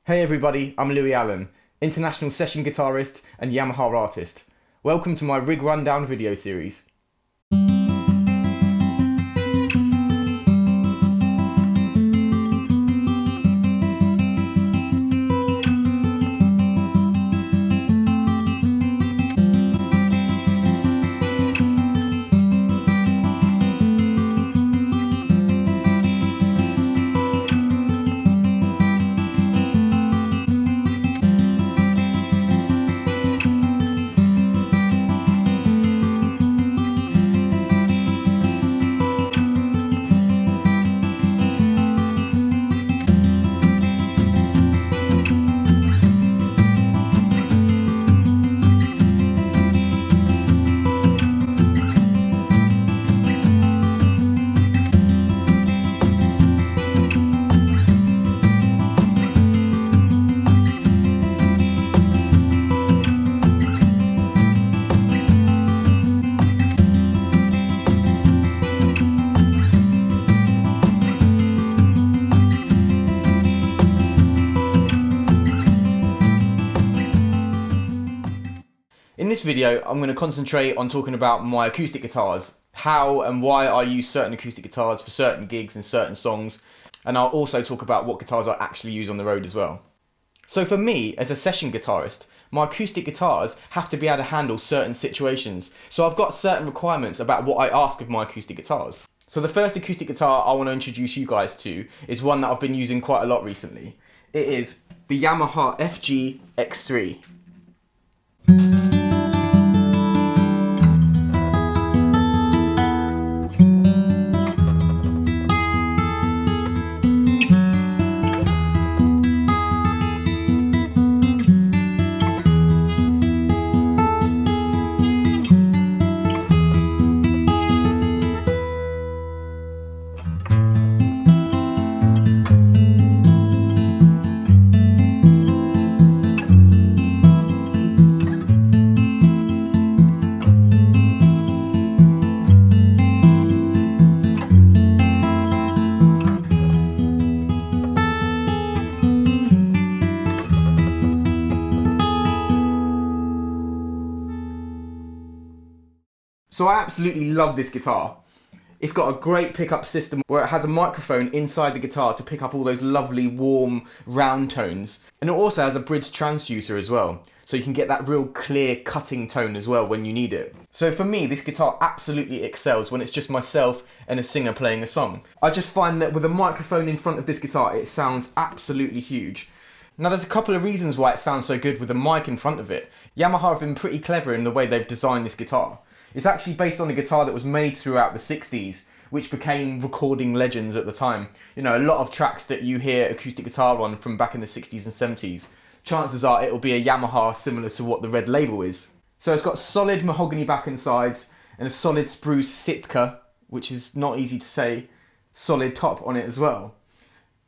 Hey everybody, I'm Lewie Allen, international session guitarist and Yamaha artist. Welcome to my rig rundown video series. In this video, I'm going to concentrate on talking about my acoustic guitars, how and why I use certain acoustic guitars for certain gigs and certain songs, and I'll also talk about what guitars I actually use on the road as well. So for me, as a session guitarist, my acoustic guitars have to be able to handle certain situations, so I've got certain requirements about what I ask of my acoustic guitars. So the first acoustic guitar I want to introduce you guys to is one that I've been using quite a lot recently. It is the Yamaha FG X3. So I absolutely love this guitar. It's got a great pickup system where it has a microphone inside the guitar to pick up all those lovely warm round tones. And it also has a bridge transducer as well, so you can get that real clear cutting tone as well when you need it. So for me, this guitar absolutely excels when it's just myself and a singer playing a song. I just find that with a microphone in front of this guitar, it sounds absolutely huge. Now there's a couple of reasons why it sounds so good with a mic in front of it. Yamaha have been pretty clever in the way they've designed this guitar. It's actually based on a guitar that was made throughout the 60s, which became recording legends at the time. You know, a lot of tracks that you hear acoustic guitar on from back in the 60s and 70s, chances are it'll be a Yamaha similar to what the red label is. So it's got solid mahogany back and sides, and a solid spruce Sitka, which is not easy to say, solid top on it as well.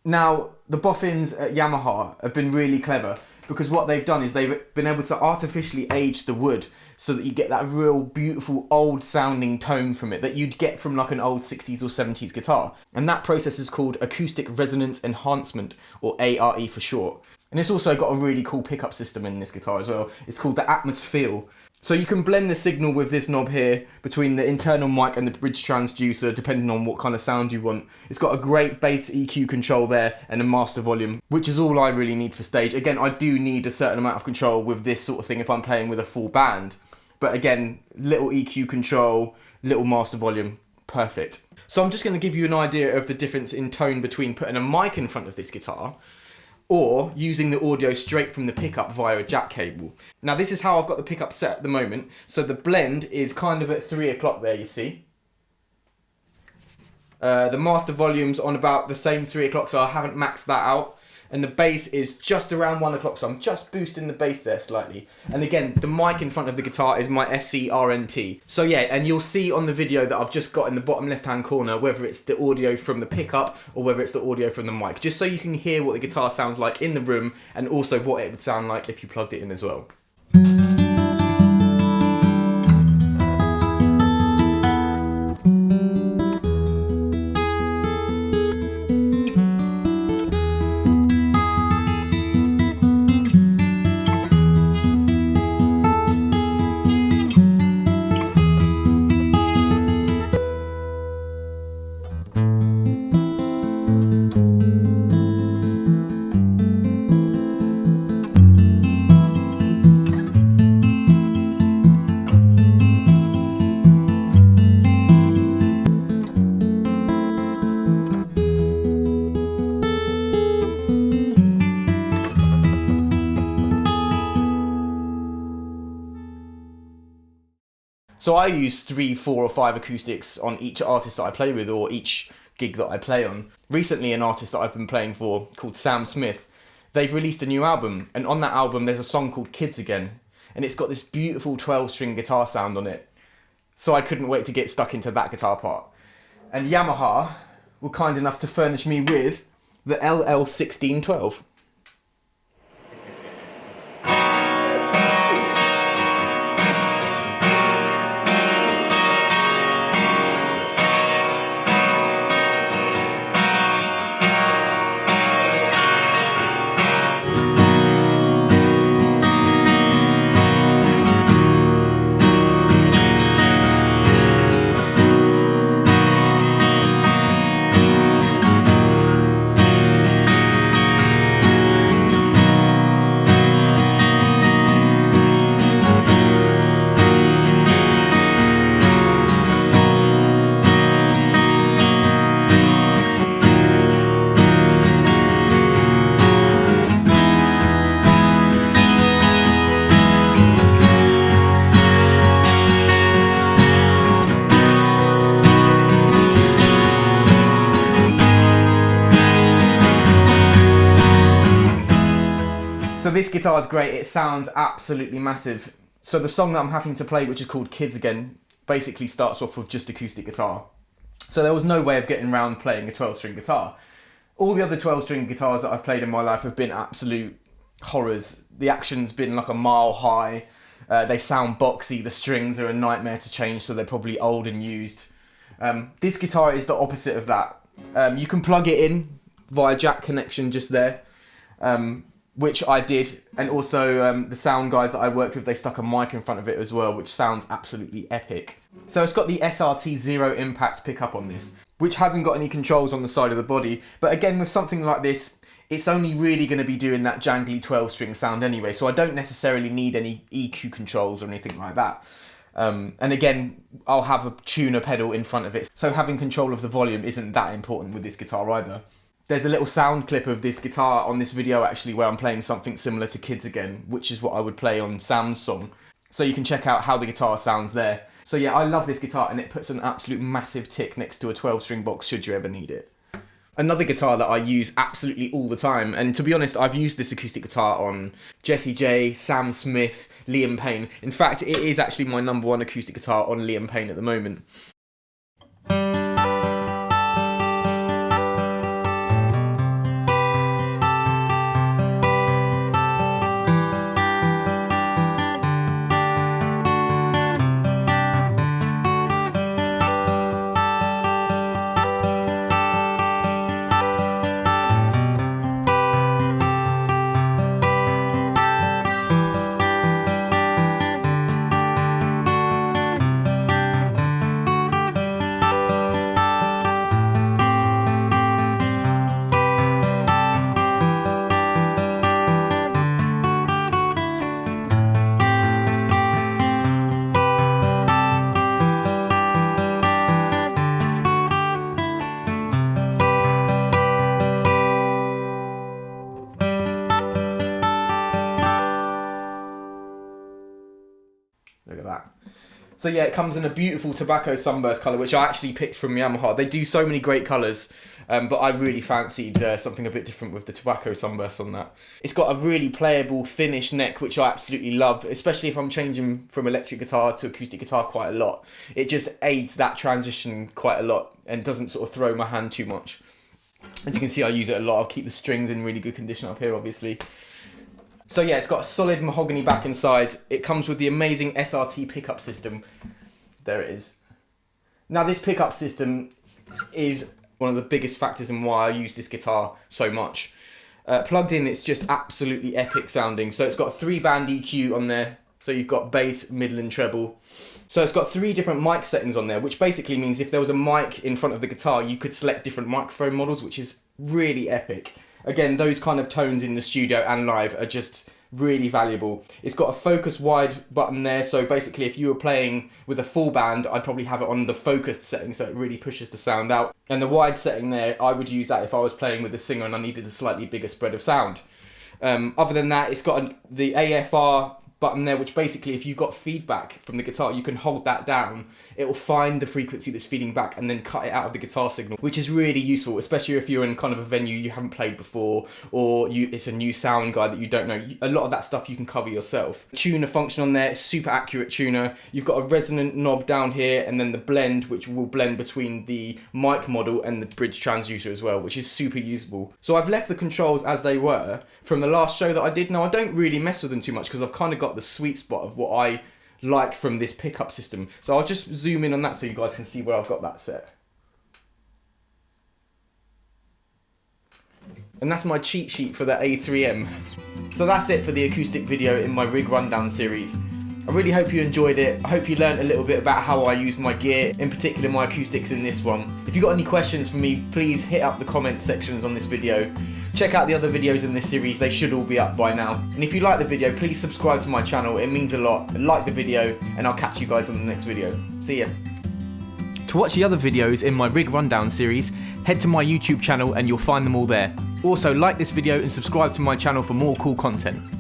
Now, the boffins at Yamaha have been really clever, because what they've done is they've been able to artificially age the wood so that you get that real beautiful old sounding tone from it that you'd get from like an old 60s or 70s guitar. And that process is called Acoustic Resonance Enhancement, or ARE for short. And it's also got a really cool pickup system in this guitar as well. It's called the Atmosphere. So you can blend the signal with this knob here between the internal mic and the bridge transducer depending on what kind of sound you want. It's got a great bass EQ control there and a master volume, which is all I really need for stage. Again, I do need a certain amount of control with this sort of thing if I'm playing with a full band. But again, little EQ control, little master volume, perfect. So I'm just going to give you an idea of the difference in tone between putting a mic in front of this guitar or using the audio straight from the pickup via a jack cable. Now this is how I've got the pickup set at the moment. So the blend is kind of at 3 o'clock there, you see. The master volume's on about the same 3 o'clock, so I haven't maxed that out. And the bass is just around 1 o'clock, so I'm just boosting the bass there slightly. And again, the mic in front of the guitar is my SC-RNT. So yeah, and you'll see on the video that I've just got in the bottom left-hand corner whether it's the audio from the pickup or whether it's the audio from the mic, just so you can hear what the guitar sounds like in the room and also what it would sound like if you plugged it in as well. So I use 3, 4 or 5 acoustics on each artist that I play with, or each gig that I play on. Recently, an artist that I've been playing for called Sam Smith, they've released a new album, and on that album there's a song called Kids Again, and it's got this beautiful 12-string guitar sound on it. So I couldn't wait to get stuck into that guitar part. And Yamaha were kind enough to furnish me with the LL1612. So this guitar is great, it sounds absolutely massive. So the song that I'm having to play, which is called Kids Again, basically starts off with just acoustic guitar. So there was no way of getting around playing a 12-string guitar. All the other 12-string guitars that I've played in my life have been absolute horrors. The action's been like a mile high, they sound boxy, the strings are a nightmare to change, so they're probably old and used. This guitar is the opposite of that. You can plug it in via jack connection just there. Which I did, and also the sound guys that I worked with, they stuck a mic in front of it as well, which sounds absolutely epic. So it's got the SRT Zero Impact pickup on this, which hasn't got any controls on the side of the body, but again with something like this, it's only really going to be doing that jangly 12-string sound anyway, so I don't necessarily need any EQ controls or anything like that. And again, I'll have a tuner pedal in front of it, so having control of the volume isn't that important with this guitar either. There's a little sound clip of this guitar on this video actually where I'm playing something similar to Kids Again, which is what I would play on Sam's song. So you can check out how the guitar sounds there. So yeah, I love this guitar, and it puts an absolute massive tick next to a 12-string box should you ever need it. Another guitar that I use absolutely all the time, and to be honest, I've used this acoustic guitar on Jessie J, Sam Smith, Liam Payne. In fact, it is actually my #1 acoustic guitar on Liam Payne at the moment. Look at that. So yeah, it comes in a beautiful tobacco sunburst colour, which I actually picked from Yamaha. They do so many great colours, but I really fancied something a bit different with the tobacco sunburst on that. It's got a really playable, thinnish neck, which I absolutely love, especially if I'm changing from electric guitar to acoustic guitar quite a lot. It just aids that transition quite a lot and doesn't sort of throw my hand too much. As you can see, I use it a lot. I'll keep the strings in really good condition up here, obviously. So yeah, it's got a solid mahogany back and sides. It comes with the amazing SRT pickup system. There it is. Now this pickup system is one of the biggest factors in why I use this guitar so much. Plugged in, it's just absolutely epic sounding. So it's got a 3-band EQ on there. So you've got bass, middle and treble. So it's got 3 different mic settings on there, which basically means if there was a mic in front of the guitar, you could select different microphone models, which is really epic. Again, those kind of tones in the studio and live are just really valuable. It's got a focus wide button there, so basically if you were playing with a full band, I'd probably have it on the focused setting, so it really pushes the sound out. And the wide setting there, I would use that if I was playing with a singer and I needed a slightly bigger spread of sound. Other than that, it's got the AFR button there, which basically, if you've got feedback from the guitar, you can hold that down. It will find the frequency that's feeding back and then cut it out of the guitar signal, which is really useful, especially if you're in kind of a venue you haven't played before, or it's a new sound guy that you don't know. A lot of that stuff you can cover yourself. Tuner function on there, super accurate tuner. You've got a resonant knob down here, and then the blend, which will blend between the mic model and the bridge transducer as well, which is super useful. So I've left the controls as they were from the last show that I did. Now, I don't really mess with them too much because I've kind of got the sweet spot of what I like from this pickup system. So I'll just zoom in on that so you guys can see where I've got that set. And that's my cheat sheet for the A3M. So that's it for the acoustic video in my rig rundown series. I really hope you enjoyed it. I hope you learned a little bit about how I use my gear, in particular my acoustics in this one. If you've got any questions for me, please hit up the comment sections on this video. Check out the other videos in this series, they should all be up by now. And if you like the video, please subscribe to my channel, it means a lot. Like the video, and I'll catch you guys on the next video. See ya. To watch the other videos in my rig rundown series, head to my YouTube channel and you'll find them all there. Also, like this video and subscribe to my channel for more cool content.